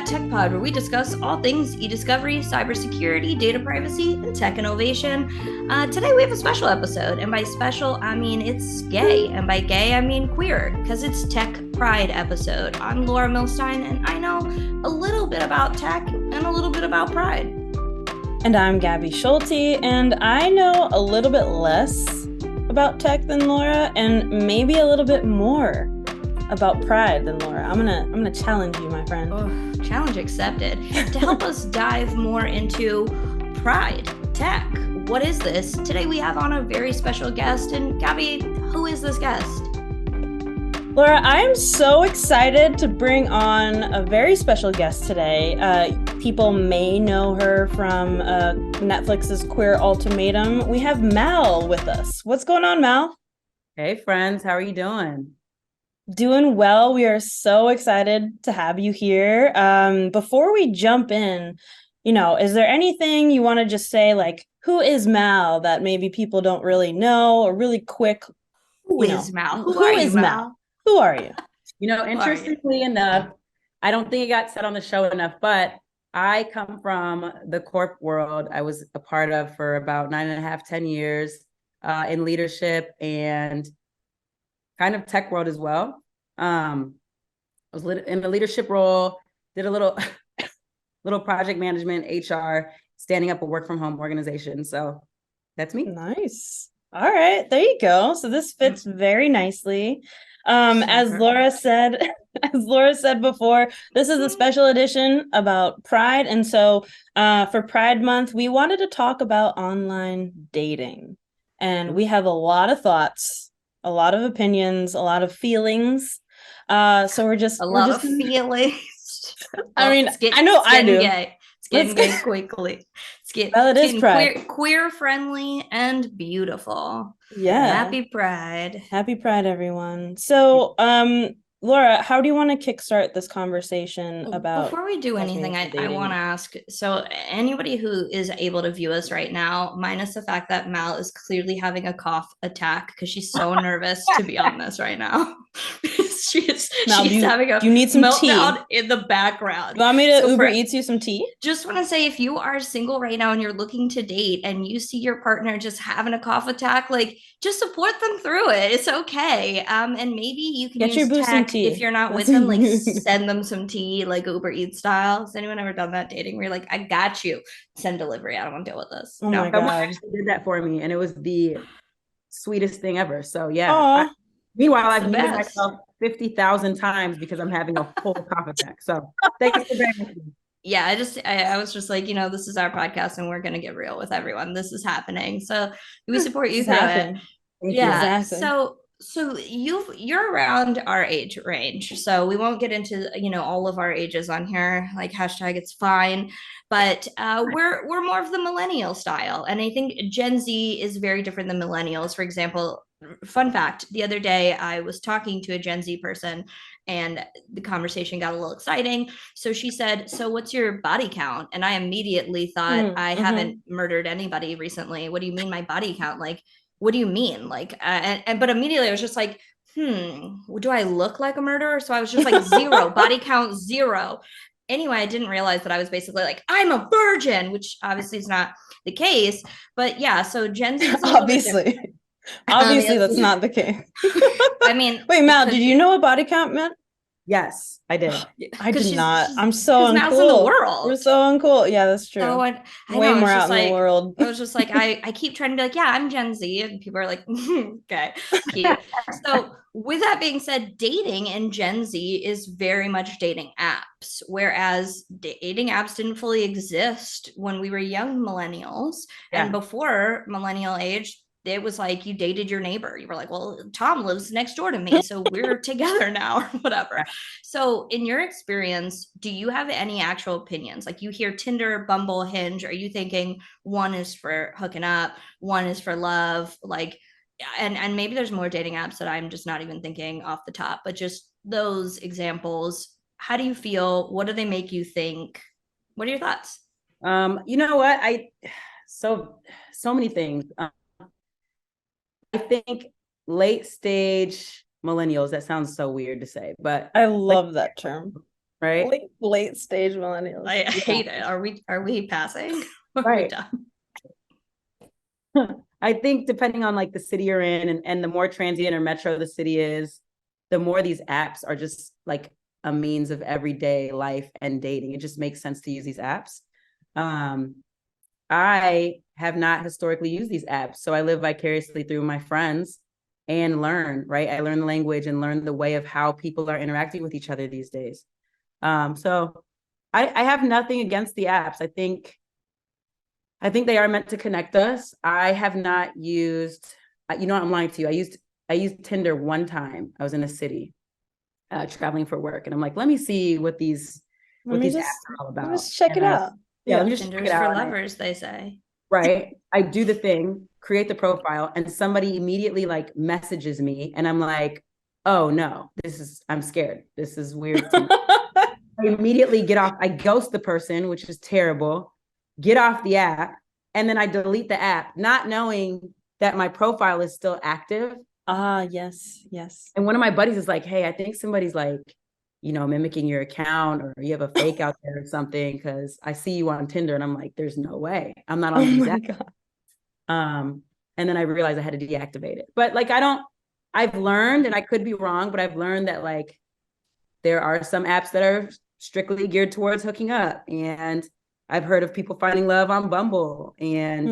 at TechPod, where we discuss all things e-discovery, cybersecurity, data privacy, and tech innovation. Today we have a special episode, and by special, I mean it's gay, and by gay, I mean queer, because it's Tech Pride episode. I'm Laura Milstein, and I know a little bit about tech and a little bit about pride. And I'm Gabby Schulte, and I know a little bit less about tech than Laura, and maybe a little bit more about pride than Laura. I'm gonna challenge you, my friend. Oh, challenge accepted. To help us dive more into pride, tech, what is this? Today we have on a very special guest, and Gabby, who is this guest? Laura, I am so excited to bring on a very special guest today. People may know her from Netflix's Queer Ultimatum. We have Mal with us. What's going on, Mal? Hey, friends. How are you doing? Doing well. We are so excited to have you here. Before we jump in, is there anything you want to just say, like, who is Mal, that maybe people don't really know, or really quick? Who is Mal? Who is Mal? Who are you? Interestingly enough, I don't think it got said on the show enough, but I come from the corp world. I was a part of for about 9.5, 10 years in leadership and kind of tech world as well. I was in a leadership role, did a little project management, HR, standing up a work from home organization. So that's me. Nice. All right, there you go. So this fits very nicely. As Laura said before, this is a special edition about Pride. And so for Pride Month, we wanted to talk about online dating. And we have a lot of thoughts, a lot of opinions, a lot of feelings. So we're just feelings. I mean, I know I do. Gay. It's getting gay quickly. It is Pride. Queer friendly and beautiful. Yeah. Happy Pride. Happy Pride, everyone. So, Laura, how do you want to kickstart this conversation about... Before we do anything, I want to ask, so anybody who is able to view us right now, minus the fact that Mal is clearly having a cough attack because she's so nervous to be on this right now. she's having a you need some meltdown in the background. You want me to Uber Eats you some tea? Just want to say, if you are single right now and you're looking to date and you see your partner just having a cough attack, like, just support them through it. It's okay. And maybe you can get your boost some tea. If you're not with them, like, send them some tea, like Uber Eats style. Has anyone ever done that dating where you're like, I got you, send delivery, I don't want to deal with this? Oh my God. Someone actually did that for me, and it was the sweetest thing ever. So yeah. Meanwhile, I've muted myself 50,000 times because I'm having a full cough attack. So thanks for bearing with me. Yeah, I was just like, this is our podcast and we're going to get real with everyone. This is happening. So we support you through it. Yeah. Exactly. So you're around our age range. So we won't get into, all of our ages on here, like hashtag it's fine. But we're more of the millennial style. And I think Gen Z is very different than millennials. For example, fun fact, the other day I was talking to a Gen Z person and the conversation got a little exciting. So she said, so what's your body count? And I immediately thought, I haven't murdered anybody recently. What do you mean my body count? Like, what do you mean? Like, but immediately I was just like, do I look like a murderer? So I was just like, zero, body count, 0. Anyway, I didn't realize that I was basically like, I'm a virgin, which obviously is not the case. But yeah, so Gen Z is obviously that's not the case. I mean, wait, Mal, did you know what body count meant? Yes, I did. I did not. I'm so uncool. Mal's in the world. We're so uncool. Yeah, that's true. So way more out in the world. I was just like, I keep trying to be like, yeah, I'm Gen Z, and people are like, okay, cute. So with that being said, dating in Gen Z is very much dating apps, whereas dating apps didn't fully exist when we were young millennials, and before millennial age. It was like you dated your neighbor. You were like, well, Tom lives next door to me, so we're together now, or whatever. So in your experience, do you have any actual opinions? Like, you hear Tinder, Bumble, Hinge. Are you thinking one is for hooking up, one is for love? Like, and maybe there's more dating apps that I'm just not even thinking off the top, but just those examples. How do you feel? What do they make you think? What are your thoughts? You know what? So many things. I think late stage millennials, that sounds so weird to say, but I love that term. right? Late stage millennials. I hate it. Are we passing? Are right. we done? I think depending on like the city you're in and the more transient or metro the city is, the more these apps are just like a means of everyday life and dating. It just makes sense to use these apps. I have not historically used these apps, so I live vicariously through my friends and learn, right? I learn the language and learn the way of how people are interacting with each other these days. So I have nothing against the apps. I think they are meant to connect us. I have not used, you know what, I'm lying to you. I used Tinder one time. I was in a city traveling for work. And I'm like, let me see what these apps are all about. Let's check it out. Yeah, let me just Tinder's for lovers, they say. Right. I do the thing, create the profile, and somebody immediately like messages me. And I'm like, oh no, I'm scared. This is weird. I immediately get off. I ghost the person, which is terrible. Get off the app, and then I delete the app, not knowing that my profile is still active. Yes. And one of my buddies is like, hey, I think somebody's like, mimicking your account, or you have a fake out there or something, because I see you on Tinder. And I'm like, there's no way. I'm not on these apps. God. And then I realized I had to deactivate it. But like, I've learned, and I could be wrong, but I've learned that like there are some apps that are strictly geared towards hooking up. And I've heard of people finding love on Bumble and,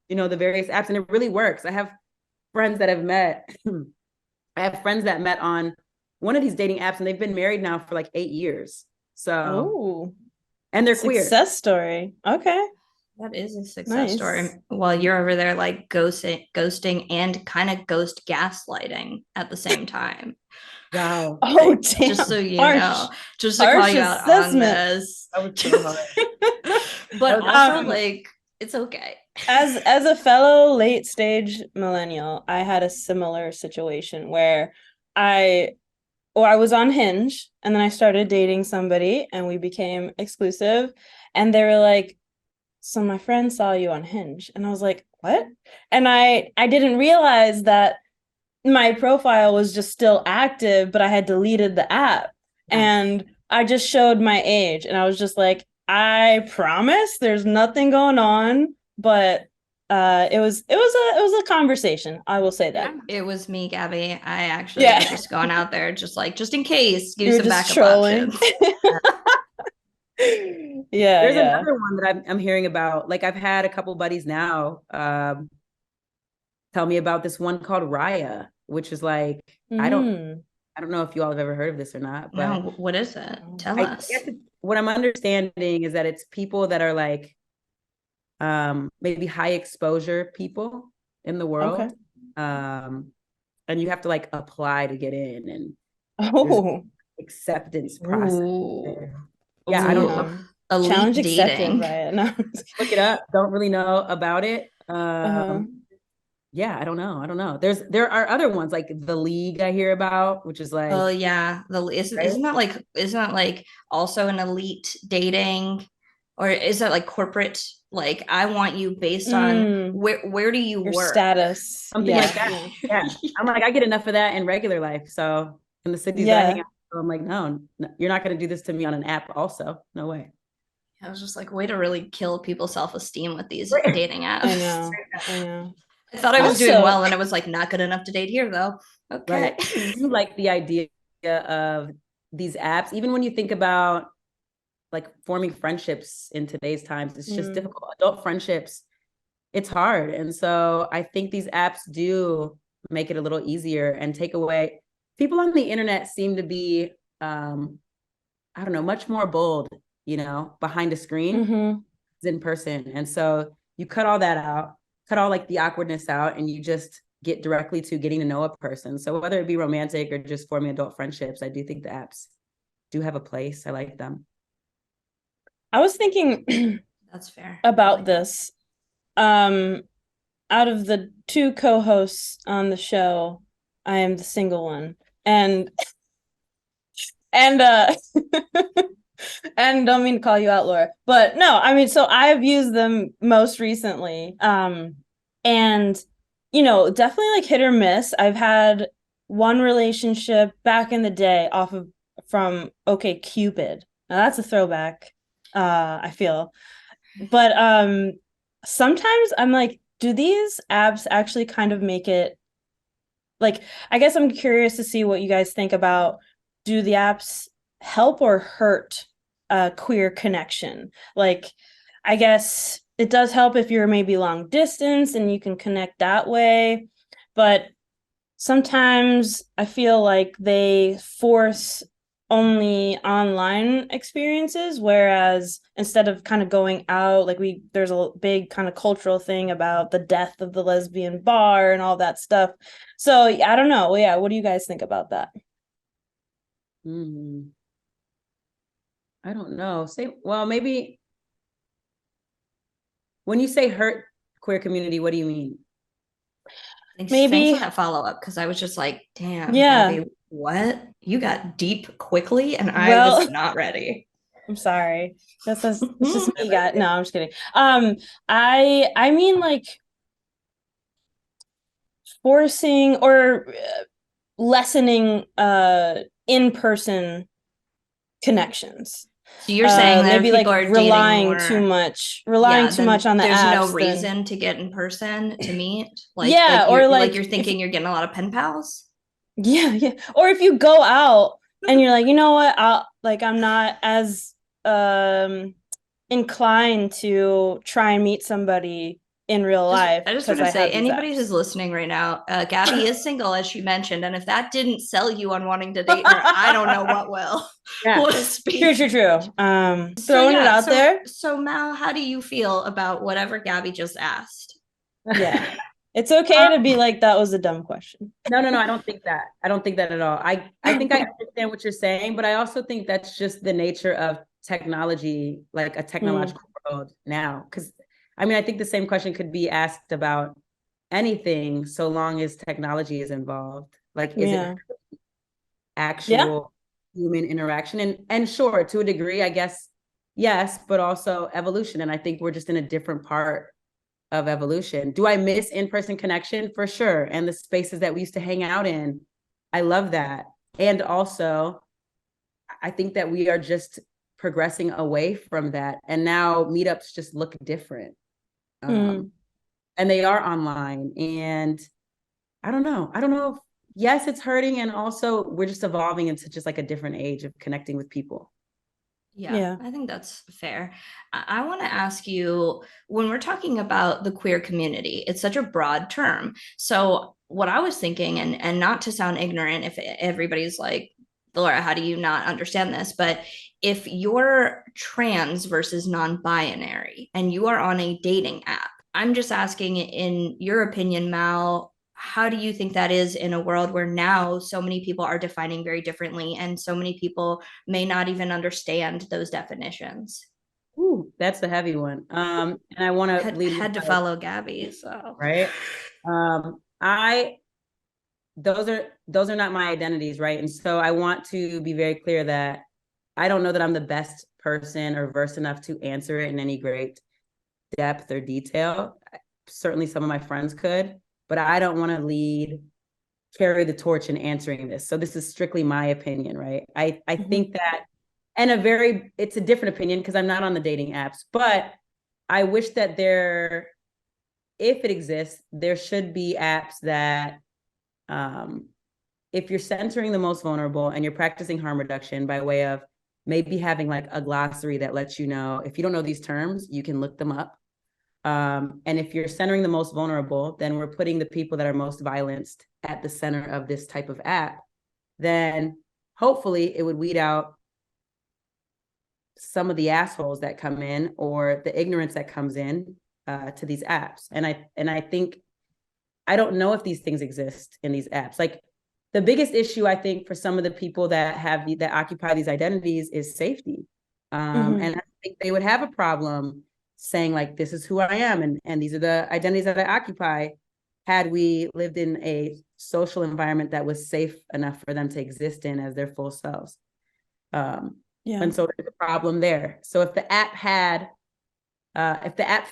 the various apps, and it really works. I have friends that met on one of these dating apps, and they've been married now for like 8 years. So, and they're queer. Success story. Okay. That is a success story. While you're over there like ghosting and kind of ghost gaslighting at the same time. Wow. Oh, damn. Just so you know, just to call you out on this. That was so hard. But also like, it's okay. As a fellow late stage millennial, I had a similar situation where I was on Hinge, and then I started dating somebody and we became exclusive, and they were like, so my friend saw you on Hinge. And I was like, what? And I didn't realize that my profile was just still active, but I had deleted the app. And I just showed my age, and I was just like, I promise there's nothing going on, but it was a conversation. I will say that. It was me, Gabby. I actually was just going out there just in case, give you some backup trolling. options. There's another one that I'm hearing about. Like, I've had a couple buddies now tell me about this one called Raya, which is like, I don't know if you all have ever heard of this or not, but no, what is it? Tell us. What I'm understanding is that it's people that are like maybe high exposure people in the world. Okay. And you have to like apply to get in, and acceptance process. Yeah, I don't know. Elite challenge dating. accepted, right? No. Look it up. Don't really know about it. Yeah, I don't know. There are other ones like The League I hear about, which is like, oh yeah, isn't that like also an elite dating, or is that like corporate? Like, I want you based on where do you your work? Status, something like that. Yeah, I'm like, I get enough of that in regular life. So in the cities that I hang out, so I'm like, no, you're not going to do this to me on an app. Also, no way. I was just like, way to really kill people's self-esteem with these dating apps. I know. I thought I was doing well, and it was like not good enough to date here, though. Okay. Right. You like the idea of these apps, even when you think about like forming friendships in today's times, it's just difficult. Adult friendships, it's hard. And so I think these apps do make it a little easier and take away. People on the internet seem to be, I don't know, much more bold, behind a screen in person. And so you cut all that out, cut all like the awkwardness out, and you just get directly to getting to know a person. So whether it be romantic or just forming adult friendships, I do think the apps do have a place. I like them. I was thinking that's fair about this. Out of the two co-hosts on the show, I am the single one. And and don't mean to call you out, Laura, but no, I mean, so I've used them most recently. And definitely like hit or miss. I've had one relationship back in the day off of from Okay Cupid. Now that's a throwback, I feel. But sometimes I'm like, do these apps actually kind of make it like, I guess I'm curious to see what you guys think about, do the apps help or hurt a queer connection? Like, I guess it does help if you're maybe long distance and you can connect that way, but sometimes I feel like they force only online experiences, whereas instead of kind of going out, like there's a big kind of cultural thing about the death of the lesbian bar and all that stuff. So I don't know. Yeah, what do you guys think about that? I don't know. Well, maybe when you say hurt queer community, what do you mean? Maybe. Thanks for that follow-up, because I was just like, damn, yeah. Gabby, what? You got deep quickly and I was not ready. I'm sorry. It's just me got no, I'm just kidding. I mean like forcing or lessening in-person connections. So you're saying that maybe like relying too much on the there's apps, no reason to get in person to meet. Like, yeah, or like you're thinking you're getting a lot of pen pals. Yeah. Or if you go out and you're like, you know what, I'm not as inclined to try and meet somebody in real life. I just want to say, anybody who's listening right now, Gabby is single, as she mentioned, and if that didn't sell you on wanting to date her, I don't know what will. Yeah. True. Throwing it out there. So Mal, how do you feel about whatever Gabby just asked? Yeah. It's okay to be like, that was a dumb question. No, I don't think that. I don't think that at all. I think I understand what you're saying, but I also think that's just the nature of technology, like a technological world now. Because I mean, I think the same question could be asked about anything so long as technology is involved. Like, is it actual human interaction? And sure, to a degree, I guess, yes, but also evolution. And I think we're just in a different part of evolution. Do I miss in-person connection? For sure. And the spaces that we used to hang out in, I love that. And also, I think that we are just progressing away from that. And now meetups just look different. And they are online. And I don't know. Yes, it's hurting. And also we're just evolving into just like a different age of connecting with people. Yeah, I think that's fair. I want to ask you, when we're talking about the queer community, it's such a broad term. So what I was thinking, and not to sound ignorant, if everybody's like, Laura, how do you not understand this? But if you're trans versus non-binary and you are on a dating app, I'm just asking, in your opinion, Mal, how do you think that is in a world where now so many people are defining very differently and so many people may not even understand those definitions? Ooh, that's a heavy one. And I want to had to follow Gabby, so right. Those are not my identities, right? And so I want to be very clear that I don't know that I'm the best person or versed enough to answer it in any great depth or detail. Certainly some of my friends could, but I don't want to carry the torch in answering this. So this is strictly my opinion, right? I think that, and it's a different opinion because I'm not on the dating apps, but I wish that if it exists, there should be apps that, if you're centering the most vulnerable and you're practicing harm reduction by way of maybe having like a glossary that lets you know, if you don't know these terms, you can look them up. And if you're centering the most vulnerable, then we're putting the people that are most violenced at the center of this type of app. Then hopefully it would weed out some of the assholes that come in or the ignorance that comes in to these apps. And I think, I don't know if these things exist in these apps. Like the biggest issue, I think, for some of the people that occupy these identities is safety. And I think they would have a problem saying like, this is who I am. And these are the identities that I occupy, had we lived in a social environment that was safe enough for them to exist in as their full selves. And so there's a problem there. So if the app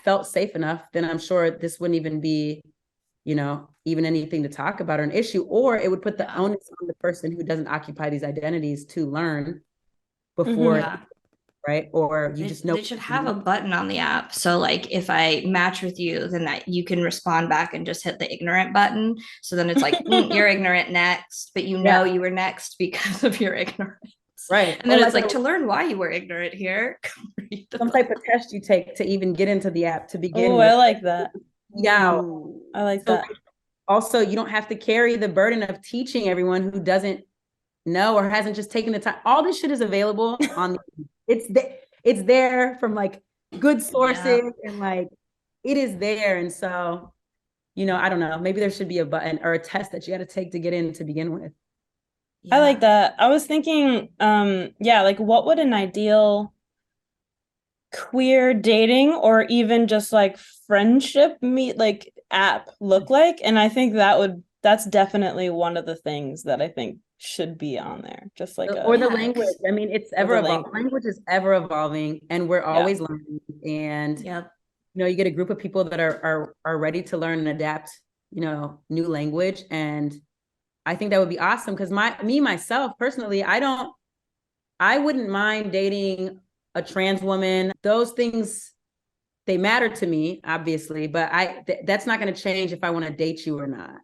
felt safe enough, then I'm sure this wouldn't even be even anything to talk about or an issue, or it would put the onus on the person who doesn't occupy these identities to learn before, right? Or you just know. They should have a button on the app. So like if I match with you, then that you can respond back and just hit the ignorant button. So then it's like, you're ignorant next, but you know were next because of your ignorance. Right. And then it's like to learn why you were ignorant here. Some type of test you take to even get into the app to begin with. I like that. Yeah. I like that. Also, you don't have to carry the burden of teaching everyone who doesn't know or hasn't just taken the time. All this shit is available on it's there from like good sources and like it is there. And so, I don't know, maybe there should be a button or a test that you got to take to get in to begin with. I like that. I was thinking, like what would an ideal queer dating or even just like friendship meet app look like? And I think that's definitely one of the things that I think should be on there. Just like the language. I mean, it's ever evolving. Language is ever evolving and we're always learning. And you get a group of people that are ready to learn and adapt, new language. And I think that would be awesome because myself personally, I wouldn't mind dating a trans woman. Those things, they matter to me, obviously, but that's not going to change if I want to date you or not.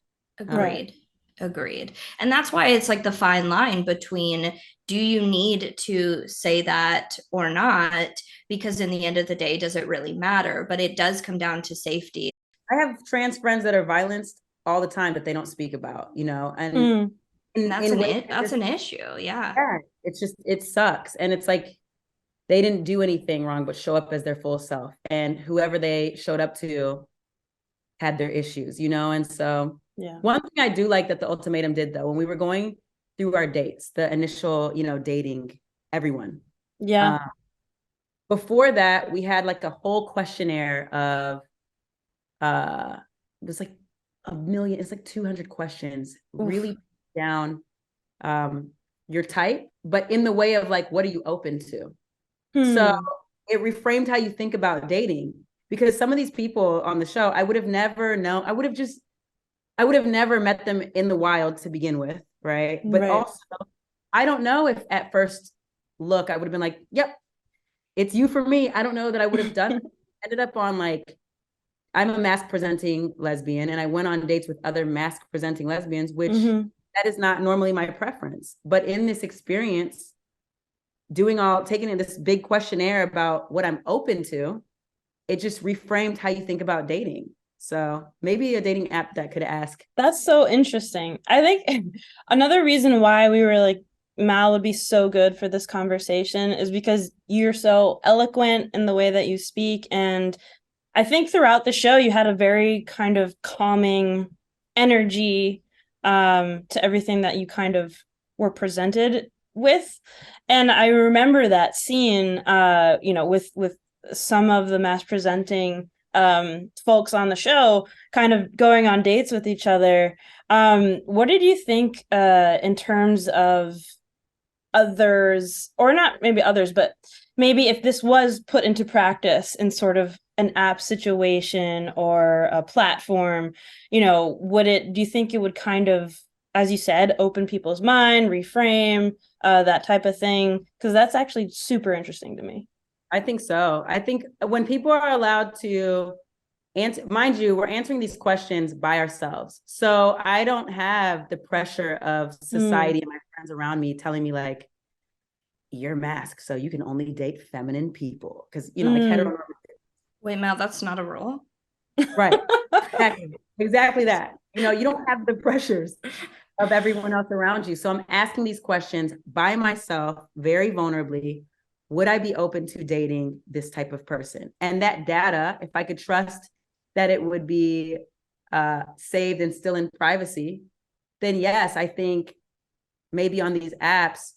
Agreed. And that's why it's like the fine line between, do you need to say that or not? Because in the end of the day, does it really matter? But it does come down to safety. I have trans friends that are violenced all the time that they don't speak about, and that's an issue. Yeah. It's just, it sucks. And it's like, they didn't do anything wrong, but show up as their full self. And whoever they showed up to had their issues, and so one thing I do like that the Ultimatum did though, when we were going through our dates, the initial, dating everyone. Before that, we had like a whole questionnaire of, it was like it's like 200 questions, really down your type, but in the way of like, what are you open to? So it reframed how you think about dating, because some of these people on the show, I would have never met them in the wild to begin with. Right. But also, I don't know if at first look, I would have been like, yep, it's you for me. I don't know that I would have done it. Ended up on like, I'm a mask presenting lesbian and I went on dates with other mask presenting lesbians, which that is not normally my preference. But in this experience, taking in this big questionnaire about what I'm open to, it just reframed how you think about dating. So maybe a dating app that could ask. That's so interesting. I think another reason why we were like, Mal would be so good for this conversation is because you're so eloquent in the way that you speak. And I think throughout the show, you had a very kind of calming energy to everything that you kind of were presented with. And I remember that scene, with some of the mass presenting folks on the show kind of going on dates with each other. What did you think in terms of others, or not maybe others, but maybe if this was put into practice in sort of an app situation or a platform, do you think it would kind of, as you said, open people's mind, reframe that type of thing? Because that's actually super interesting to me. I think so. I think when people are allowed to answer, mind you, we're answering these questions by ourselves. So I don't have the pressure of society and my friends around me telling me like, you're masked, so you can only date feminine people. Because, like hetero. Wait, Mal, that's not a rule. Right. Exactly that. You don't have the pressures of everyone else around you. So I'm asking these questions by myself, very vulnerably. Would I be open to dating this type of person? And that data, if I could trust that it would be saved and still in privacy, then yes, I think maybe on these apps,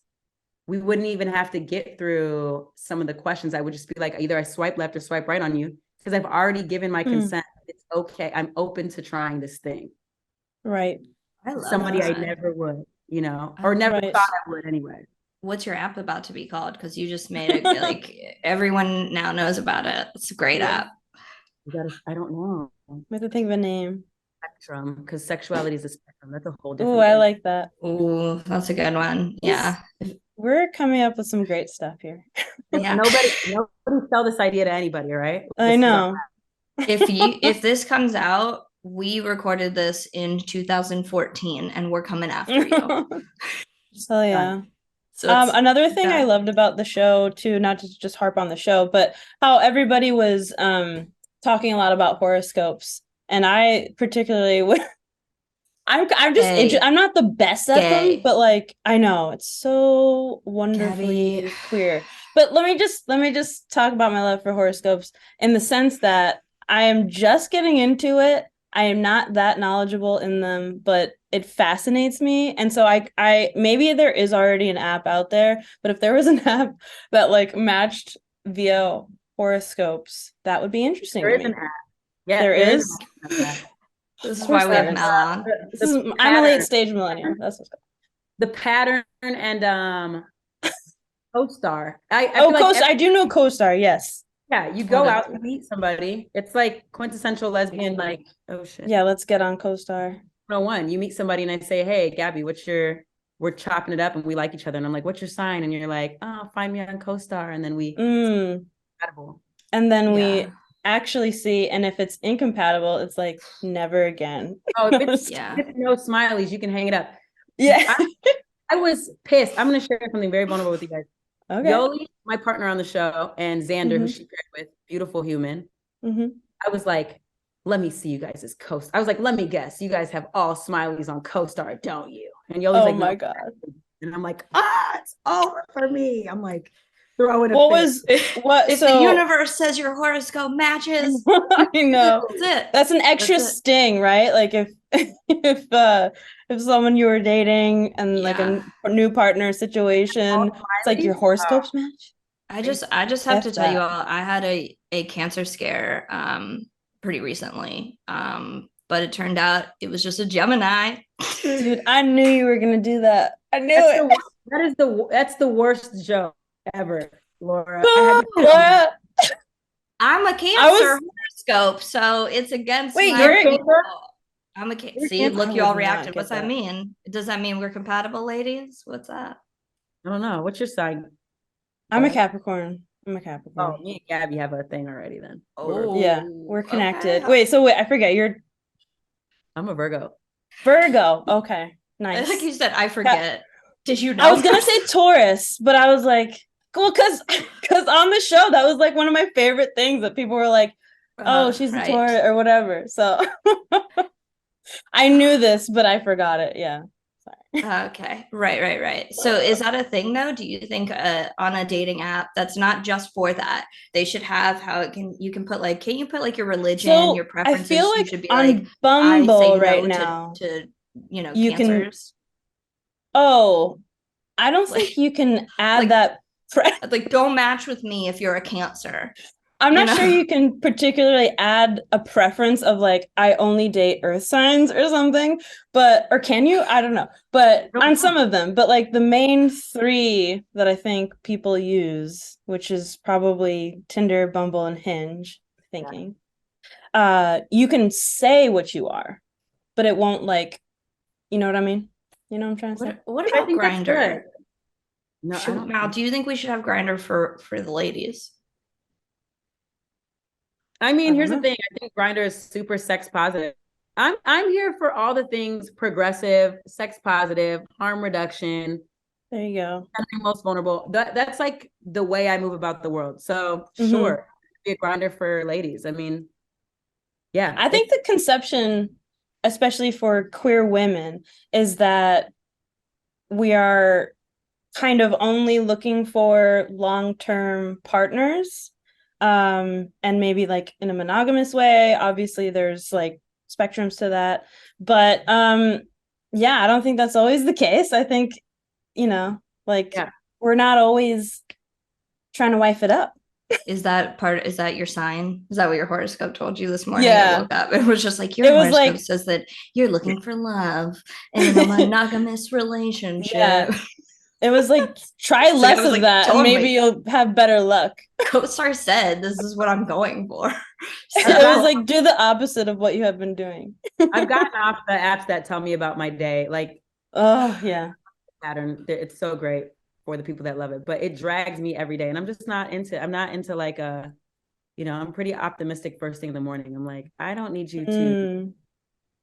we wouldn't even have to get through some of the questions. I would just be like, either I swipe left or swipe right on you, because I've already given my consent. It's okay. I'm open to trying this thing. Right. Somebody I never would, or never thought I would anyway. What's your app about to be called? Because you just made it like everyone now knows about it. It's a great app. I don't know. I have to think of a name. spectrum, because sexuality is a spectrum. That's a whole different Ooh, I thing. like that. Ooh, that's a good one. Yeah. We're coming up with some great stuff here. Yeah. Nobody sell this idea to anybody, right? I know. If this comes out, we recorded this in 2014 and we're coming after you. Hell yeah. So another thing I loved about the show too, not to just harp on the show, but how everybody was talking a lot about horoscopes. And I particularly would I'm just I'm not the best at them, but like I know it's so wonderfully queer. But let me just talk about my love for horoscopes in the sense that I am just getting into it. I am not that knowledgeable in them, but it fascinates me. And so I maybe there is already an app out there, but if there was an app that like matched via horoscopes, that would be interesting. There is an app. Yeah, there is. This is why we have Mal on. I'm a late stage millennial. That's what's the pattern and CoStar. I do know CoStar. Yes. Yeah, you go out to meet somebody. It's like quintessential lesbian, like, oh shit. Yeah, let's get on CoStar. 101. You meet somebody and I say, hey, Gabby, we're chopping it up and we like each other. And I'm like, what's your sign? And you're like, oh, find me on CoStar. And then we compatible. And then we actually see, and if it's incompatible, it's like never again. Oh, if it's no smileys, you can hang it up. Yeah. I was pissed. I'm gonna share something very vulnerable with you guys. Okay. Yoli, my partner on the show, and Xander, who she paired with, beautiful human. I was like, let me see you guys' CoStar. I was like, let me guess. You guys have all smileys on CoStar, don't you? And Yoli's like, my God. And I'm like, it's over for me. I'm like, throwing a if the universe says your horoscope matches, I know. That's it. That's an extra sting, right? Like if someone you were dating and like a new partner situation, it's like your horoscopes match. I just have to tell you all, I had a cancer scare pretty recently. But it turned out it was just a Gemini. Dude, I knew you were gonna do that. I knew it. That's the worst joke ever, Laura. Laura. I'm a Cancer horoscope, so it's against. Wait, you're a Cancer? I'm a Cancer. See, look, you all reacted. What's that mean? Does that mean we're compatible, ladies? What's that? I don't know. What's your sign? I'm a Capricorn. Oh, me and Gabby have a thing already then. Oh, yeah, we're connected. Okay. Wait, I forget. I'm a Virgo. Okay, nice. Like you said, I forget. Did you know? I was gonna say Taurus, but I was like, well, because on the show that was like one of my favorite things that people were like, oh, she's a Taurus or whatever. So I knew this, but I forgot it. Yeah. Sorry. Okay. Right. So is that a thing though? Do you think on a dating app that's not just for that, they should have you can put like, can you put like your religion, your preferences? I feel like you should be on like, Bumble right now to you cancers. I don't think you can add that. Like, don't match with me if you're a Cancer. I'm not sure you can particularly add a preference of like, I only date earth signs or something, or can you? I don't know. But on some of them, but like the main three that I think people use, which is probably Tinder, Bumble, and Hinge, thinking, you can say what you are, but it won't like, you know what I mean? You know what I'm trying to say? What about Grindr? No, Mal, do you think we should have Grindr for the ladies? I mean, here's the thing. I think Grindr is super sex positive. I'm here for all the things progressive, sex positive, harm reduction. There you go. I'm most vulnerable. That's like the way I move about the world. So sure, be a Grindr for ladies. I mean, yeah. I think the conception, especially for queer women, is that we are kind of only looking for long-term partners. And maybe like in a monogamous way. Obviously there's like spectrums to that, but yeah, I don't think that's always the case. I think we're not always trying to wife it up. Is that your sign? Is that what your horoscope told you this morning? Yeah. I woke up. It was just like your horoscope says that you're looking for love in a monogamous relationship. Yeah. It was like, try less of that and maybe you'll have better luck. Co-star said, this is what I'm going for. So it was like, do the opposite of what you have been doing. I've gotten off the apps that tell me about my day. Like, oh yeah. Pattern. It's so great for the people that love it, but it drags me every day. And I'm just not into like I'm pretty optimistic first thing in the morning. I'm like, I don't need you to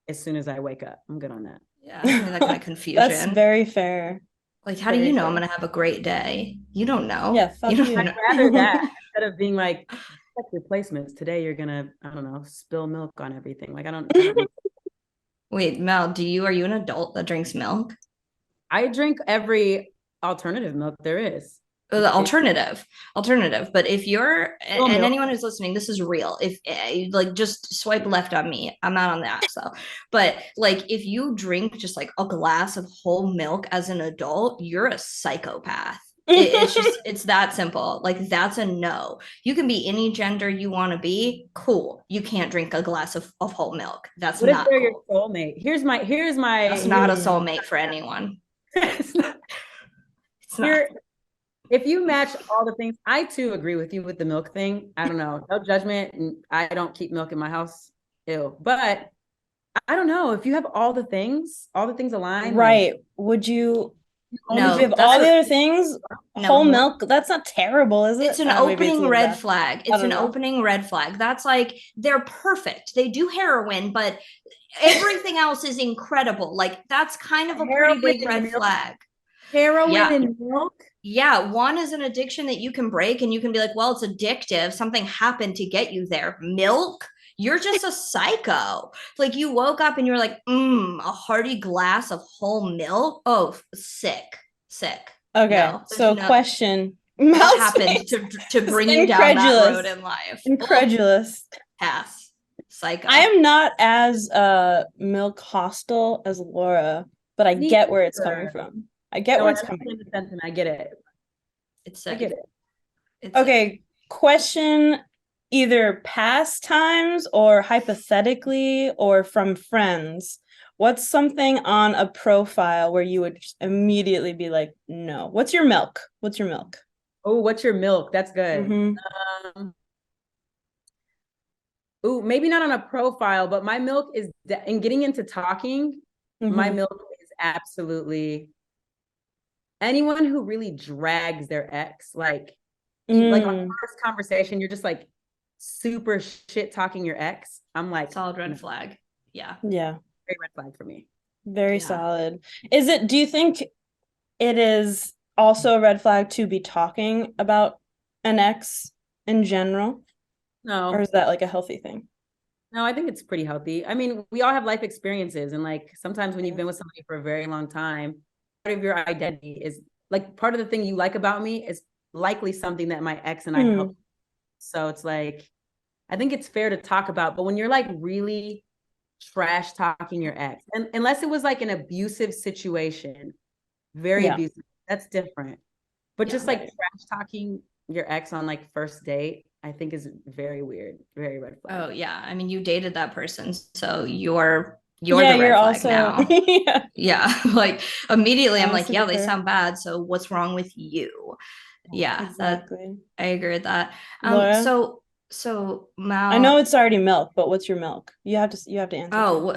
as soon as I wake up. I'm good on that. Yeah, I mean, that kind of confusion. That's very fair. Like, how do you know I'm gonna have a great day? You don't know. Yeah, fuck you. I'd rather that instead of being like, check replacements. Today you're gonna, I don't know, spill milk on everything. Like I don't Wait, Mel, are you an adult that drinks milk? I drink every alternative milk there is. The alternative, but if you're and anyone who's listening, this is real. If like, just swipe left on me, I'm not on the app, so but like, if you drink just like a glass of whole milk as an adult, you're a psychopath. It's that simple. Like, that's a no. You can be any gender you want to be, cool. You can't drink a glass of whole milk. That's what not if they're cool. your soulmate? Here's my that's not a soulmate for anyone. It's not. If you match all the things, I too agree with you with the milk thing. I don't know, no judgment, and I don't keep milk in my house. Ew. But I don't know, if you have all the things aligned, right? Like, would you? No, if you have all the other things, whole milk, that's not terrible, is it? It's an opening red flag. It's an opening red flag. That's like, they're perfect. They do heroin, but everything else is incredible. Like, that's kind of a pretty big red flag. Heroin and milk? Yeah, one is an addiction that you can break and you can be like, well, it's addictive. Something happened to get you there. Milk? You're just a psycho. Like, you woke up and you were like, a hearty glass of whole milk. Oh, sick. Okay, so question. What happened to bring you down that road in life? Incredulous. Pass. Psycho. I am not as milk hostile as Laura, but I get where it's coming from. I get where it's coming from. I get it. I get it. Okay, question, either past times or hypothetically or from friends. What's something on a profile where you would just immediately be like, no? What's your milk? Oh, what's your milk? That's good. Maybe not on a profile, but my milk is, in getting into talking, my milk is absolutely anyone who really drags their ex, like on the first conversation, you're just like super shit talking your ex. I'm like, solid red flag. Yeah. Very red flag for me. Very solid. Do you think it is also a red flag to be talking about an ex in general? No. Or is that like a healthy thing? No, I think it's pretty healthy. I mean, we all have life experiences, and like sometimes when you've been with somebody for a very long time, part of your identity is like, part of the thing you like about me is likely something that my ex and I helped. So it's like, I think it's fair to talk about, but when you're like really trash talking your ex, and unless it was like an abusive situation, very abusive, that's different. But just like trash talking your ex on like first date, I think is very weird, very red flag. Oh yeah, I mean, you dated that person, so you're the red flag also now. Yeah, like immediately I'm like, yeah, they sound bad, so what's wrong with you? Yeah, exactly. I agree with that. Laura? So Mal, I know it's already milk, but what's your milk? You have to answer. Oh,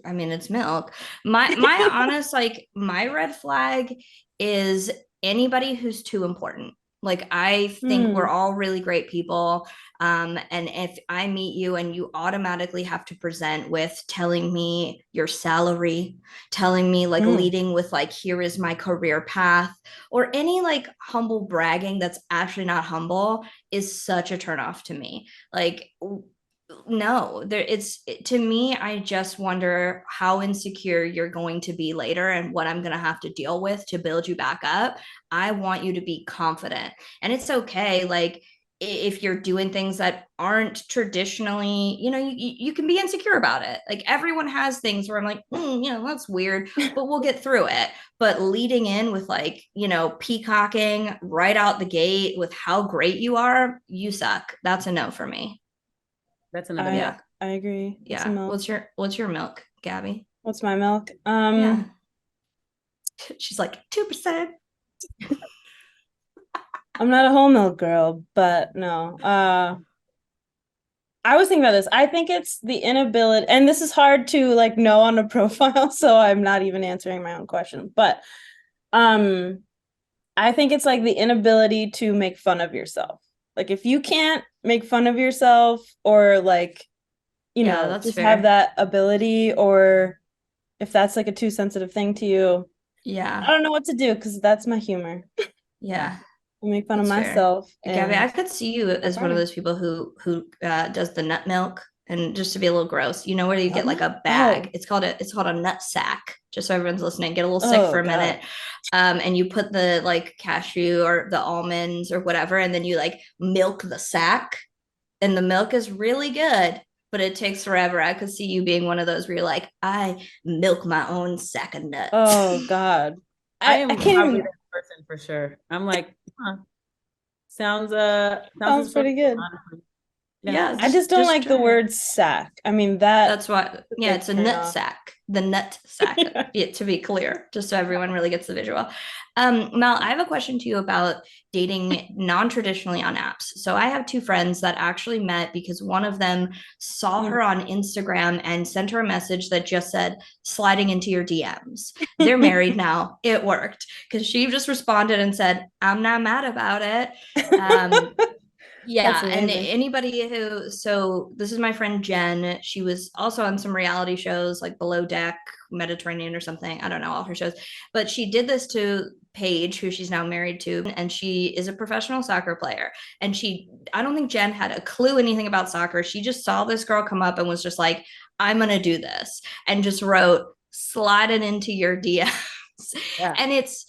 I mean, it's milk. My honest, like, my red flag is anybody who's too important. Like, I think we're all really great people. And if I meet you and you automatically have to present with telling me your salary, telling me like leading with like, here is my career path, or any like humble bragging that's actually not humble, is such a turnoff to me. Like, no, to me, I just wonder how insecure you're going to be later and what I'm going to have to deal with to build you back up. I want you to be confident, and it's okay. Like, if you're doing things that aren't traditionally, you can be insecure about it. Like, everyone has things where I'm like, that's weird, but we'll get through it. But leading in with like, peacocking right out the gate with how great you are, you suck. That's a no for me. That's another milk. I agree. Yeah. What's your milk, Gabby? What's my milk? She's like 2%. I'm not a whole milk girl, but no. I was thinking about this. I think it's the inability, and this is hard to like know on a profile, so I'm not even answering my own question. But I think it's like the inability to make fun of yourself. Like if you can't make fun of yourself or like, just fair. have that ability, or if that's like a too sensitive thing to you, I don't know what to do because that's my humor. Yeah. I make fun of myself. Gabby, I could see you as one of those people who does the nut milk. And just to be a little gross, where you get like a bag. It's called a nut sack. Just so everyone's listening, get a little sick for a minute. And you put the like cashew or the almonds or whatever, and then you like milk the sack, and the milk is really good, but it takes forever. I could see you being one of those where you're like, I milk my own sack of nuts. Oh God. I am probably that person for sure. I'm like, sounds pretty good. Honestly. Yeah, I just don't like the word sack. I mean that's why. Yeah, it's a nut sack. The nut sack. To be clear, just so everyone really gets the visual. Mal, I have a question to you about dating non-traditionally on apps. So I have two friends that actually met because one of them saw her on Instagram and sent her a message that just said sliding into your DMs. They're married now. It worked because she just responded and said, I'm not mad about it. Yeah, and anybody so this is my friend Jen. She was also on some reality shows like Below Deck, Mediterranean or something. I don't know all her shows, but she did this to Paige, who she's now married to, and she is a professional soccer player. And I don't think Jen had a clue anything about soccer. She just saw this girl come up and was just like, I'm going to do this, and just wrote, slide it into your DMs. Yeah. And it's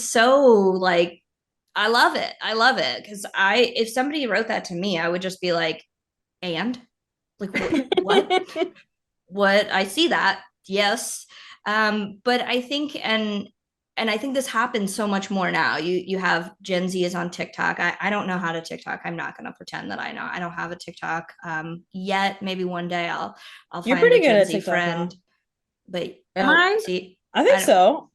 so like, I love it. I love it because if somebody wrote that to me, I would just be like, and like what? What? I see that. Yes. But I think and I think this happens so much more now. You have Gen Z is on TikTok. I don't know how to TikTok. I'm not going to pretend that I know. I don't have a TikTok yet. Maybe one day I'll You're find pretty a good Gen at Z TikTok friend. Now. But am I? See, I think so.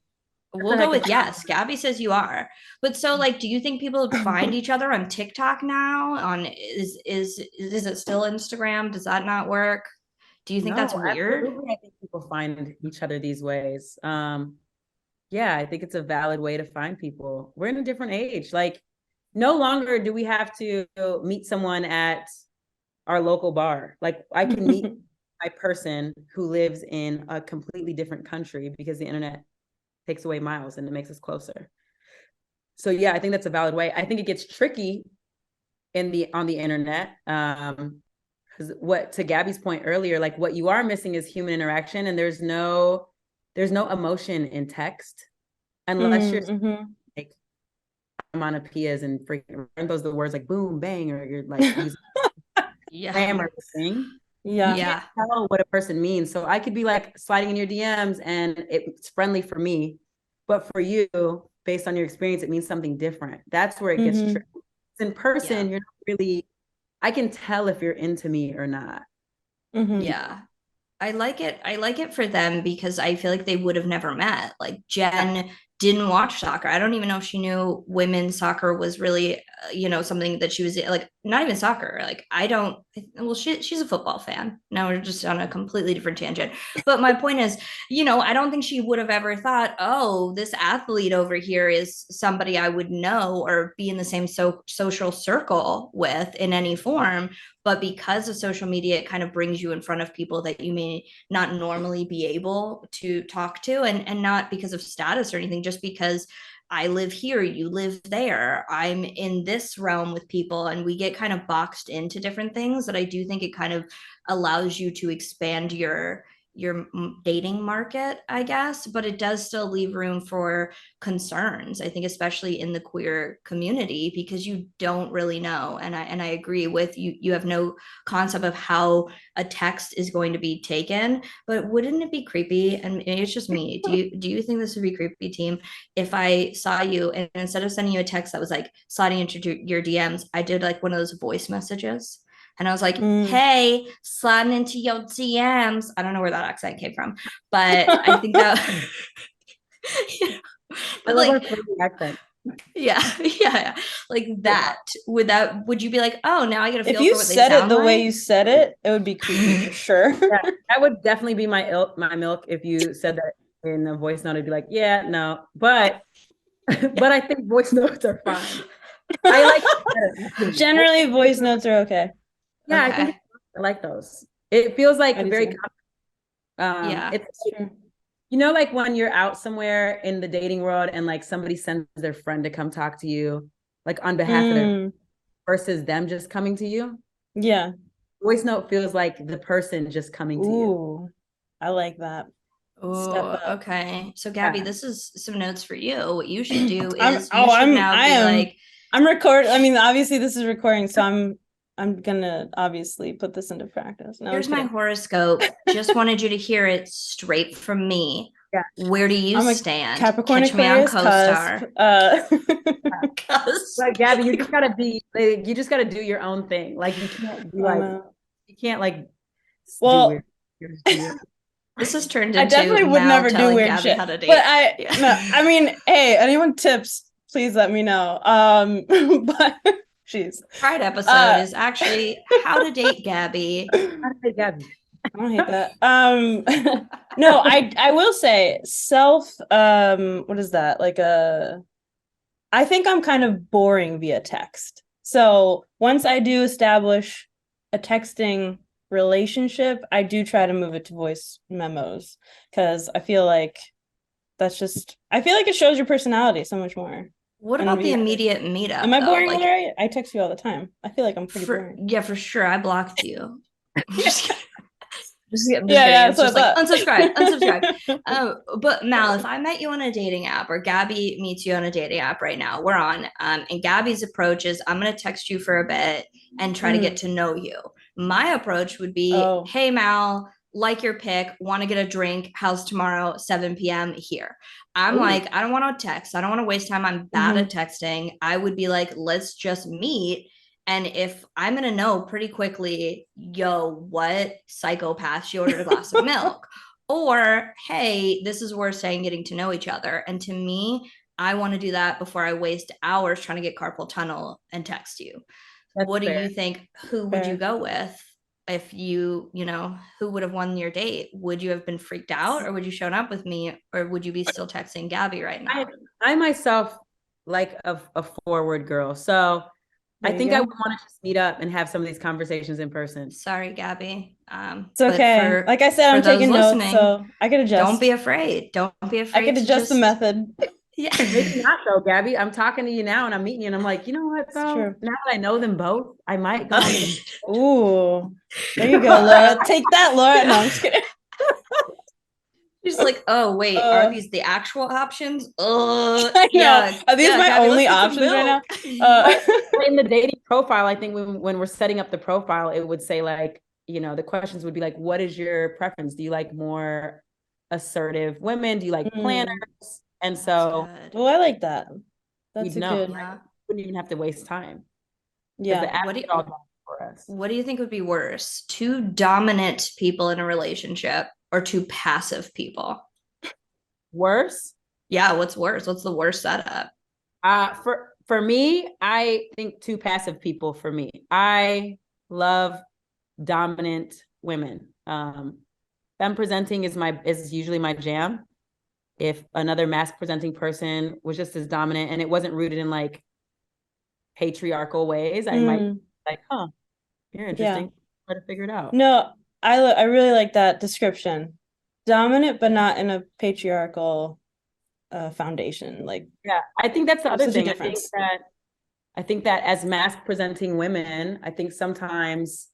We'll go with yes. Gabby says you are. But so like, do you think people find each other on TikTok now? Is it still Instagram? Does that not work? Do you think that's weird? Absolutely. I think people find each other these ways. Yeah, I think it's a valid way to find people. We're in a different age. Like, no longer do we have to meet someone at our local bar. Like, I can meet my person who lives in a completely different country because the internet takes away miles and it makes us closer. So yeah, I think that's a valid way. I think it gets tricky on the internet. Because to Gabby's point earlier, like what you are missing is human interaction, and there's no emotion in text unless you're like onomatopoeias and freaking rainbows, the words like boom, bang, or you're like using grammar thing. Yeah. You can't tell what a person means. So I could be like sliding in your DMs and it's friendly for me, but for you, based on your experience, it means something different. That's where it gets tricky. In person, you're not really, I can tell if you're into me or not. Yeah. I like it for them because I feel like they would have never met. Like Jen didn't watch soccer. I don't even know if she knew women's soccer was really, something that she was like, not even soccer. Like, she's a football fan. Now we're just on a completely different tangent. But my point is, I don't think she would have ever thought, oh, this athlete over here is somebody I would know or be in the same social circle with in any form. But because of social media, it kind of brings you in front of people that you may not normally be able to talk to, and not because of status or anything, just because I live here, you live there, I'm in this realm with people, and we get kind of boxed into different things that I do think it kind of allows you to expand your dating market, I guess, but it does still leave room for concerns, I think, especially in the queer community, because you don't really know. And I agree with you. You have no concept of how a text is going to be taken, but wouldn't it be creepy? And maybe it's just me. Do you think this would be creepy, team? If I saw you and instead of sending you a text that was like sliding into your DMs, I did like one of those voice messages. And I was like, hey, sliding into your DMs. I don't know where that accent came from, but I think that. I love our accent. Yeah. Like that. Would you be like, oh, now I get a feel if you for what they said it sound the like? way you said it, it would be creepy for sure. Yeah, that would definitely be my milk if you said that in a voice note. I'd be like, yeah, no, but I think voice notes are fine. I like Generally, voice notes are okay. Yeah, okay. I think I like those. It feels like very yeah. it's true. You know, like when you're out somewhere in the dating world and like somebody sends their friend to come talk to you, like on behalf of their versus them just coming to you. Yeah. Voice note feels like the person just coming to you. I like that. Oh, okay. So Gabby, this is some notes for you. What you should do is I'm recording. I mean, obviously this is recording, so I'm gonna obviously put this into practice. No, here's my horoscope. Just wanted you to hear it straight from me. Yeah. Where do you stand? Capricorn Catch me on CoStar. But Gabby, you just gotta be like, you just gotta do your own thing. Like you can't be like you can't like well this has turned into I definitely would never do weird Gabby shit. How to date. But I mean, hey, anyone tips, please let me know. But jeez. Pride episode is actually how to date Gabby. How to date Gabby. I don't hate that. No, I will say what is that? Like I think I'm kind of boring via text. So once I do establish a texting relationship, I do try to move it to voice memos because I feel like I feel like it shows your personality so much more. What about the immediate meetup? Am I boring, Larry? I text you all the time. I feel like I'm pretty boring. Yeah, for sure. I blocked you. Just unsubscribe. But Mal, if I met you on a dating app or Gabby meets you on a dating app right now, we're on. And Gabby's approach is I'm going to text you for a bit and try to get to know you. My approach would be, hey, Mal, like your pick, want to get a drink. How's tomorrow, 7 p.m. here? I'm like, I don't want to text. I don't want to waste time. I'm bad at texting. I would be like, let's just meet. And if I'm going to know pretty quickly, what psychopath, she ordered a glass of milk. Or, hey, this is worth saying, getting to know each other. And to me, I want to do that before I waste hours trying to get carpal tunnel and text you. What do you think? Who would you go with? If you who would have won your date? Would you have been freaked out or would you shown up with me or would you be still texting Gabby right now? I myself like a forward girl. So I think I would want to just meet up and have some of these conversations in person. Sorry, Gabby. It's okay. Like I said, I'm taking notes, so I could adjust. Don't be afraid. I could adjust the method. Yeah. Maybe not though, Gabby. I'm talking to you now and I'm meeting you and I'm like, you know what though? Now that I know them both, I might go. Ooh. There you go, Laura. Take that, Laura. No, I'm just kidding. She's like, oh wait, are these the actual options? Yeah. Are these my Gabby, only options right now? In the dating profile, I think when we're setting up the profile, it would say like, the questions would be like, what is your preference? Do you like more assertive women? Do you like planners? And so, I like that. That's good. Right? Wouldn't even have to waste time. Yeah. What do you think would be worse? 2 dominant people in a relationship or 2 passive people? Worse? Yeah. What's worse? What's the worst setup? For me, I think 2 passive people for me. I love dominant women. Femme presenting is usually my jam. If another mask presenting person was just as dominant and it wasn't rooted in like patriarchal ways, I might like, you're interesting. Try to figure it out. No, I really like that description. Dominant, but not in a patriarchal foundation. Like, yeah, I think that's the other thing. I think that as mask presenting women, I think sometimes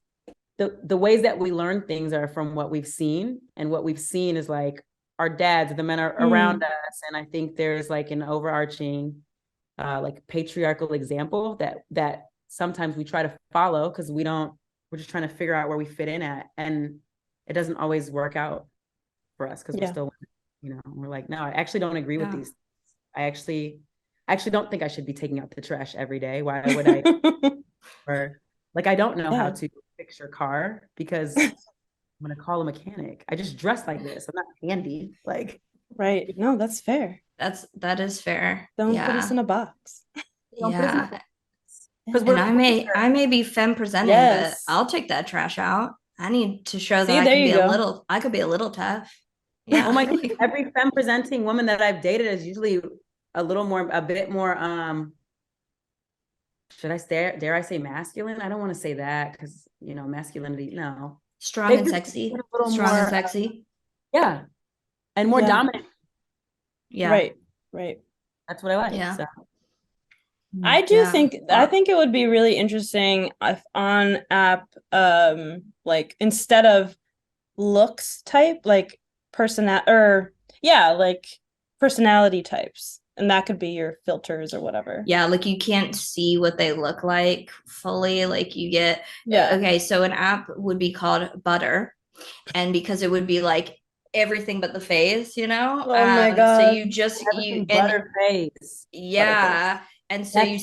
the ways that we learn things are from what we've seen, and what we've seen is like our dads, the men are around us, and I think there's like an overarching like patriarchal example that sometimes we try to follow because we're just trying to figure out where we fit in at, and it doesn't always work out for us because we're still, we're like, no, I actually don't agree with these. I actually don't think I should be taking out the trash every day. Why would I? Or like, I don't know how to fix your car because I'm going to call a mechanic. I just dress like this. I'm not handy. Like, Right. No, that's fair. That is fair. Don't put us in a box. Yeah. Because I may be femme presenting, but I'll take that trash out. I need to show that I could be a little tough. Yeah. Oh my God. Every femme presenting woman that I've dated is usually a bit more, dare I say masculine? I don't want to say that because, masculinity, no. Strong and sexy. And sexy. Yeah. And more dominant. Yeah. Right. That's what I like. Yeah. So. I think it would be really interesting if on app, like instead of looks type, like personality types, and that could be your filters or whatever. Yeah, like you can't see what they look like fully. Like you get okay, so an app would be called Butter, and because it would be like everything but the face, Oh my God. So you butter face. Yeah. And so you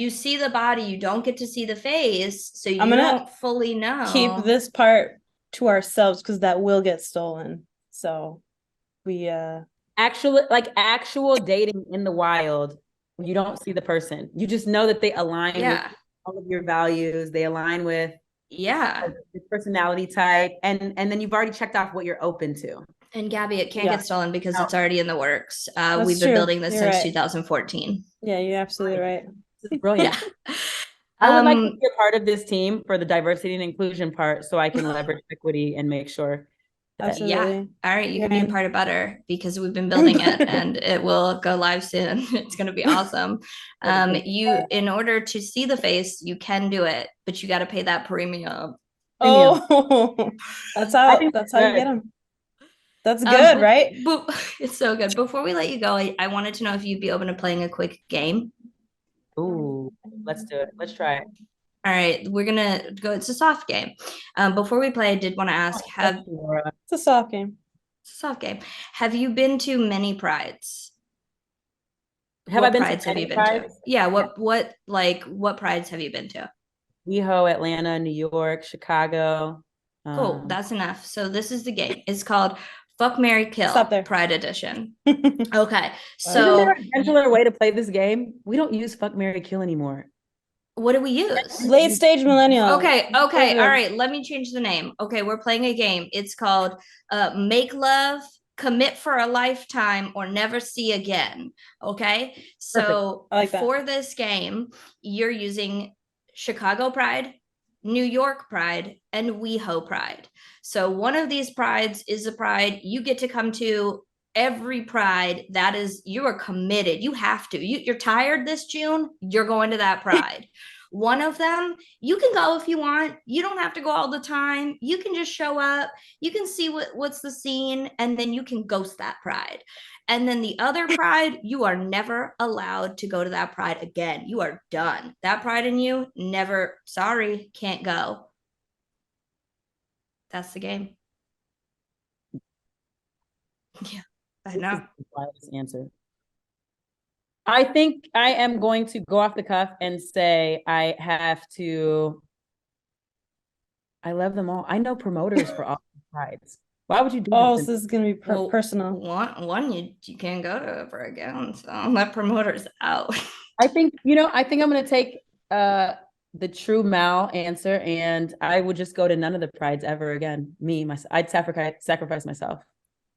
see the body, you don't get to see the face, so you don't fully know. Keep this part to ourselves because that will get stolen. So we actual dating in the wild, you don't see the person. You just know that they align with all of your values. They align with your personality type, and then you've already checked off what you're open to. And Gabby, it can't get stolen because it's already in the works. We've been building this since 2014. Yeah, you're absolutely right. This is brilliant. I would like to be a part of this team for the diversity and inclusion part so I can leverage equity and make sure. Absolutely. All right, you can be a part of Butter because we've been building it and it will go live soon. It's going to be awesome. In order to see the face, you can do it, but you got to pay that premium. Oh, that's how you get them. That's good, right? It's so good. Before we let you go, I wanted to know if you'd be open to playing a quick game. Ooh, let's do it. Let's try it. All right, we're gonna go. It's a soft game. Before we play, I did want to ask: It's a soft game. It's a soft game. Have you been to many prides? What prides have you been to? Yeah. What prides have you been to? WeHo, Atlanta, New York, Chicago. Cool. That's enough. So this is the game. It's called Fuck, Marry, Kill Pride Edition. Okay. So isn't there a gentler way to play this game? We don't use Fuck, Marry, Kill anymore. What do we use? Late stage millennial. Okay. All right. Let me change the name. Okay, we're playing a game. It's called Make Love, Commit for a Lifetime, or Never See Again. Okay. So for this game, you're using Chicago Pride, New York Pride, and WeHo Pride. So one of these prides is a pride you get to come to every pride. That is, you are committed. You have to. You're tired this June, you're going to that pride. One of them, you can go if you want. You don't have to go all the time. You can just show up. You can see what's the scene, and then you can ghost that pride. And then the other pride, you are never allowed to go to that pride again. You are done. That pride in you, never, sorry, can't go. That's the game. Yeah, I know. Answer. I think I am going to go off the cuff and say I love them all. I know promoters for all prides. Why would you do this? This is going to be personal. One you can't go to ever again. So that promoter's out. I think I'm going to take the true Mal answer, and I would just go to none of the prides ever again. I'd sacrifice myself.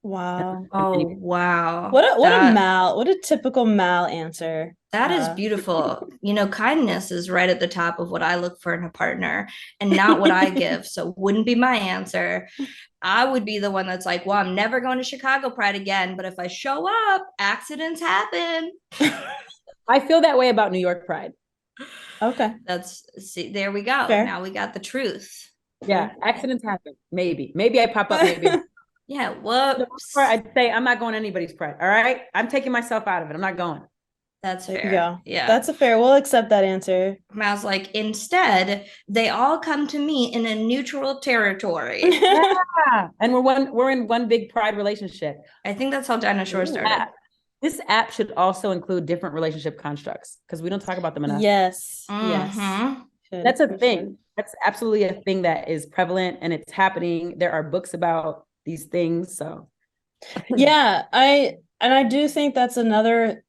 Wow. Oh, wow. What a typical Mal answer. That is beautiful. Kindness is right at the top of what I look for in a partner and not what I give. So wouldn't be my answer. I would be the one that's like, well, I'm never going to Chicago Pride again. But if I show up, accidents happen. I feel that way about New York Pride. Okay. There we go. Fair. Now we got the truth. Yeah. Accidents happen. Maybe I pop up. Maybe. Yeah. Whoops. I'd say I'm not going to anybody's pride. All right. I'm taking myself out of it. I'm not going. That's fair. There you go. Yeah. That's a fair. We'll accept that answer. Mal's like, instead, they all come to me in a neutral territory. Yeah. And we're in one big pride relationship. I think that's how Dinah Shore started. This app should also include different relationship constructs because we don't talk about them enough. Yes. Mm-hmm. Yes. That's a thing. Sure. That's absolutely a thing that is prevalent and it's happening. There are books about these things. So Yeah, I do think that's another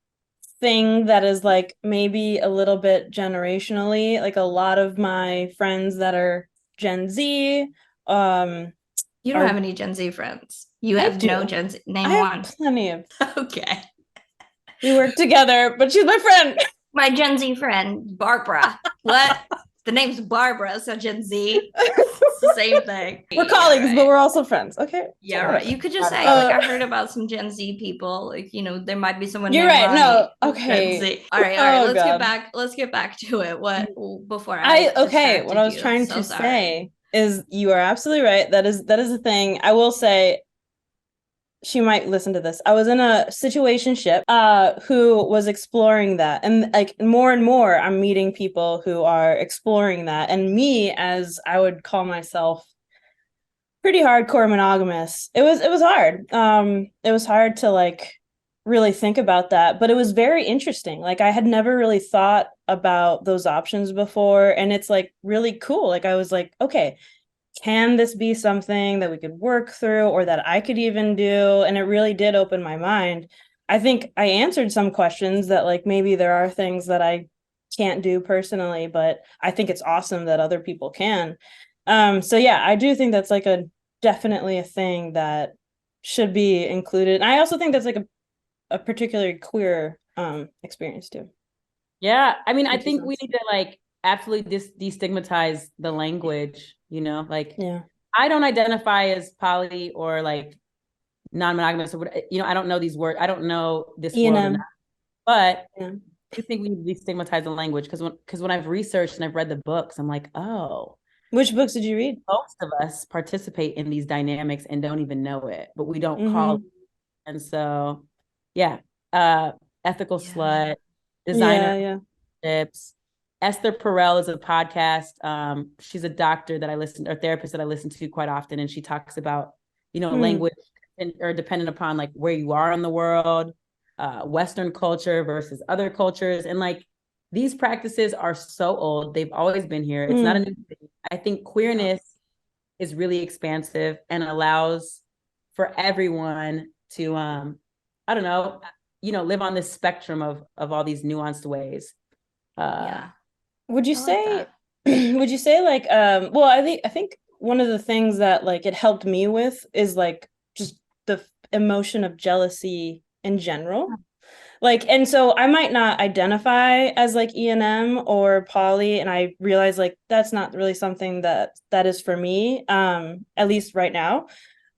thing that is like maybe a little bit generationally, like a lot of my friends that are Gen Z, you don't have any Gen Z friends. You have no Gen Z. Name I one. have plenty of. Okay. We work together, but she's my friend. My Gen Z friend, Barbara. What? The name's Barbara, so Gen Z. It's the same thing. We're colleagues, but we're also friends. Okay. Yeah, right. You could just say, like, I heard about some Gen Z people. Like, there might be someone. You're right. No. Okay. Gen Z. All right. Let's get back. Let's get back to it. What before I okay. What I was trying to say is, you are absolutely right. That is a thing. I will say, she might listen to this. I was in a situationship who was exploring that. And like more and more, I'm meeting people who are exploring that. And me, as I would call myself, pretty hardcore monogamous. It was hard. It was hard to like really think about that, but it was very interesting. Like I had never really thought about those options before. And it's like really cool. Like I was like, okay, can this be something that we could work through or that I could even do? And it really did open my mind. I think I answered some questions that like maybe there are things that I can't do personally, but I think it's awesome that other people can. So yeah, I do think that's like definitely a thing that should be included. And I also think that's like a particularly queer experience too. Yeah, I mean, I think we need to like absolutely destigmatize the language, like I don't identify as poly or like non-monogamous or I don't know these words. I don't know this world enough, but I think we need to destigmatize the language because when I've researched and I've read the books, I'm like, oh. Which books did you read? Most of us participate in these dynamics and don't even know it, but we don't call it. And so, yeah, ethical slut, designer tips. Esther Perel is a podcast. She's a doctor that I listen, or therapist that I listen to quite often, and she talks about language or dependent upon like where you are in the world, Western culture versus other cultures, and like these practices are so old. They've always been here. It's not a new thing. I think queerness is really expansive and allows for everyone to I don't know, live on this spectrum of all these nuanced ways. Would you say would you say like well, I think one of the things that like it helped me with is like just the emotion of jealousy in general. Like, and so I might not identify as like E&M or poly, and I realize like that's not really something that is for me, at least right now.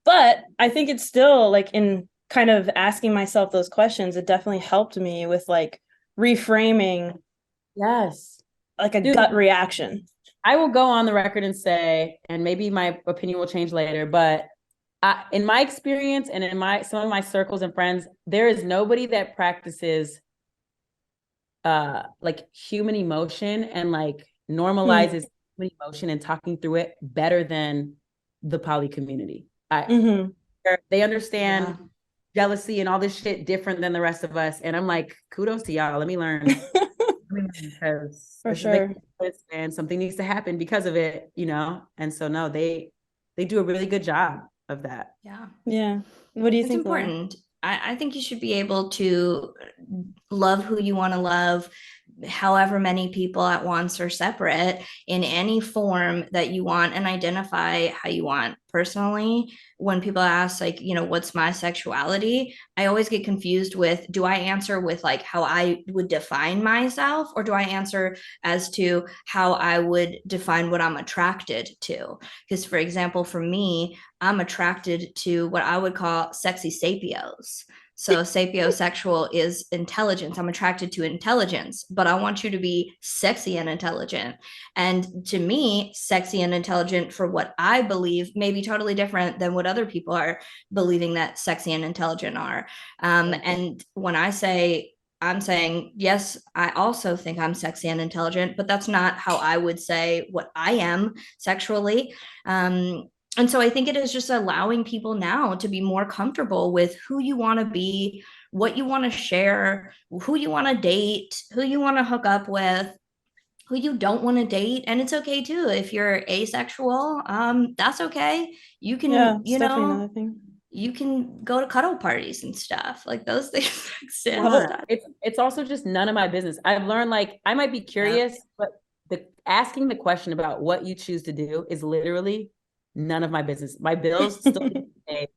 But I think it's still like in kind of asking myself those questions, it definitely helped me with like reframing. Yes. Like a gut reaction. I will go on the record and say, and maybe my opinion will change later, but in my experience and in some of my circles and friends, there is nobody that practices like human emotion and like normalizes human emotion and talking through it better than the poly community. They understand jealousy and all this shit different than the rest of us. And I'm like, kudos to y'all. Let me learn. Because for sure. And something needs to happen because of it, And so no, they do a really good job of that. Yeah. What do you think? It's important. I think you should be able to love who you want to love, however many people at once or separate, in any form that you want, and identify how you want. Personally, when people ask like, what's my sexuality, I always get confused with, do I answer with like how I would define myself, or do I answer as to how I would define what I'm attracted to? Because for example, for me, I'm attracted to what I would call sexy sapios. So sapiosexual is intelligence. I'm attracted to intelligence, but I want you to be sexy and intelligent. And to me, sexy and intelligent, for what I believe, may be totally different than what other people are believing that sexy and intelligent are. And when I say, I'm saying, yes, I also think I'm sexy and intelligent, but that's not how I would say what I am sexually. And so I think it is just allowing people now to be more comfortable with who you want to be, what you want to share, who you want to date, who you want to hook up with, who you don't want to date. And it's okay too if you're asexual. That's okay. You can, definitely another thing. you can go to cuddle parties and stuff. Like those things exist. It's also just none of my business. I've learned, like, I might be curious, but asking the question about what you choose to do is literally none of my business. My bills still pay.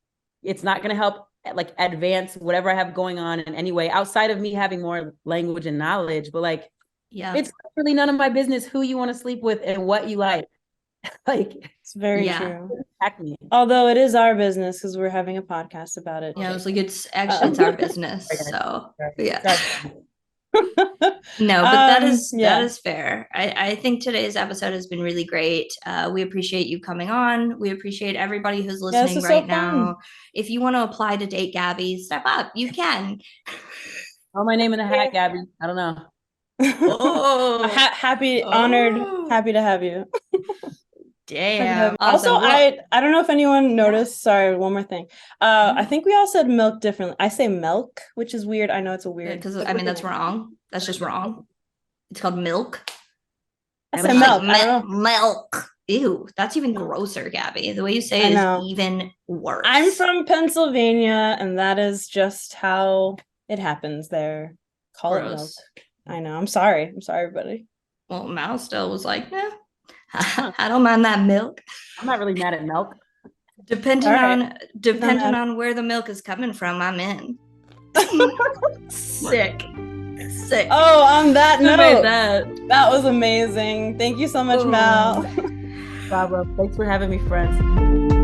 It's not going to help like advance whatever I have going on in any way outside of me having more language and knowledge. But like, it's really none of my business who you want to sleep with and what you like. Like, it's very true. Although it is our business because we're having a podcast about it. Yeah, I was like, it's our business. So yeah. No, but that is fair. I think today's episode has been really great. We appreciate you coming on. We appreciate everybody who's listening right now. If you want to apply to date Gabby, step up. You can. Oh, my name in the hat, Gabby. I don't know. Honored, happy to have you. Damn. Awesome. Also, I don't know if anyone noticed. Sorry, one more thing. I think we all said milk differently. I say milk, which is weird. I know it's a weird. Because I mean that's wrong. That's just wrong. It's called milk. I say milk. Like, I don't know. Milk. Ew, that's even grosser, Gabby. The way you say it is even worse. I'm from Pennsylvania, and that is just how it happens there. Call it milk. I know. I'm sorry. I'm sorry, everybody. Well, Mal still was like, yeah. I don't mind that milk. I'm not really mad at milk. Depending on where the milk is coming from, I'm in. Sick. Oh, on that note, that was amazing. Thank you so much, Mal. Bravo. Thanks for having me, friends.